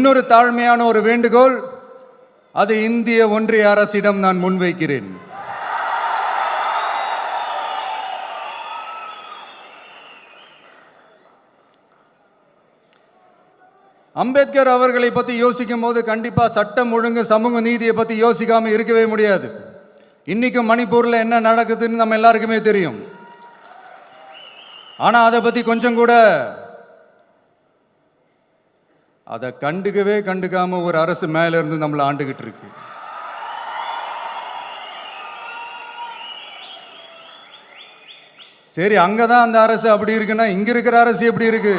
இன்னொரு தாழ்மையான ஒரு வேண்டுகோள், அது இந்திய ஒன்றிய அரசிடம் நான் முன்வைக்கிறேன். அம்பேத்கர் அவர்களை பற்றி யோசிக்கும் போது கண்டிப்பா சட்டம் ஒழுங்கு சமூக நீதியை பற்றி யோசிக்காம இருக்கவே முடியாது. இன்னைக்கும் மணிப்பூர்ல என்ன நடக்குதுன்னு நம்ம எல்லாருக்குமே தெரியும். ஆனா அதை பத்தி கொஞ்சம் கூட அதை கண்டுக்காம ஒரு அரசு மேல இருந்து நம்மளை ஆண்டுகிட்டு இருக்கு. சரி, அங்கதான் அந்த அரசு அப்படி இருக்குன்னா இங்க இருக்கிற அரசு எப்படி இருக்கு?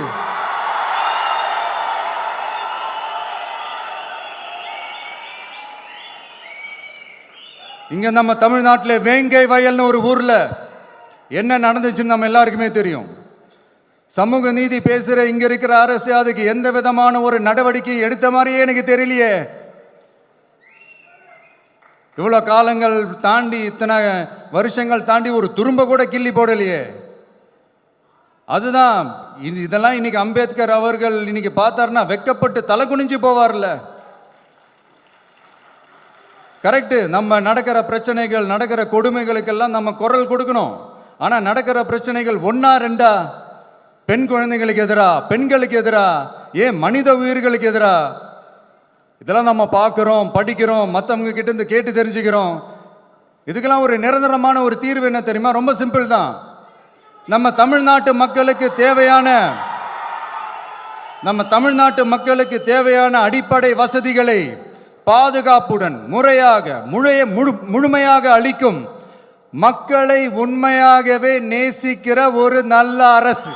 இங்க நம்ம தமிழ்நாட்டில் வேங்கை வயல்னு ஒரு ஊர்ல என்ன நடந்துச்சுன்னு நம்ம எல்லாருக்குமே தெரியும். சமூக நீதி பேசுற இங்க இருக்கிற அரசு அதுக்கு எந்த விதமான ஒரு நடவடிக்கை எடுத்த மாதிரியே எனக்கு தெரியலையே. இவ்வளவு காலங்கள் தாண்டி, இத்தனை வருஷங்கள் தாண்டி ஒரு துரும்ப கூட கிள்ளி போடலையே. அதுதான் இதெல்லாம் இன்னைக்கு அம்பேத்கர் அவர்கள் இன்னைக்கு பார்த்தாருன்னா வெக்கப்பட்டு தலை குனிஞ்சு போவார்ல. கரெக்டு, நம்ம நடக்கிற பிரச்சனைகள், நடக்கிற கொடுமைகளுக்கெல்லாம் நம்ம குரல் கொடுக்கணும். ஆனா நடக்கிற பிரச்சனைகள் ஒன்னா ரெண்டா? பெண் குழந்தைகளுக்கு எதிரா, பெண்களுக்கு எதிரா, ஏன் மனித உயிர்களுக்கு எதிரா? இதெல்லாம் நம்ம பார்க்கிறோம், படிக்கிறோம், மற்றவங்க கிட்ட இருந்து கேட்டு தெரிஞ்சுக்கிறோம். இதுக்கெல்லாம் ஒரு நிரந்தரமான ஒரு தீர்வு என்ன தெரியுமா? ரொம்ப சிம்பிள் தான். நம்ம தமிழ்நாட்டு மக்களுக்கு தேவையான அடிப்படை வசதிகளை பாதுகாப்புடன் முழுமையாக அளிக்கும், மக்களை உண்மையாகவே நேசிக்கிற ஒரு நல்ல அரசு.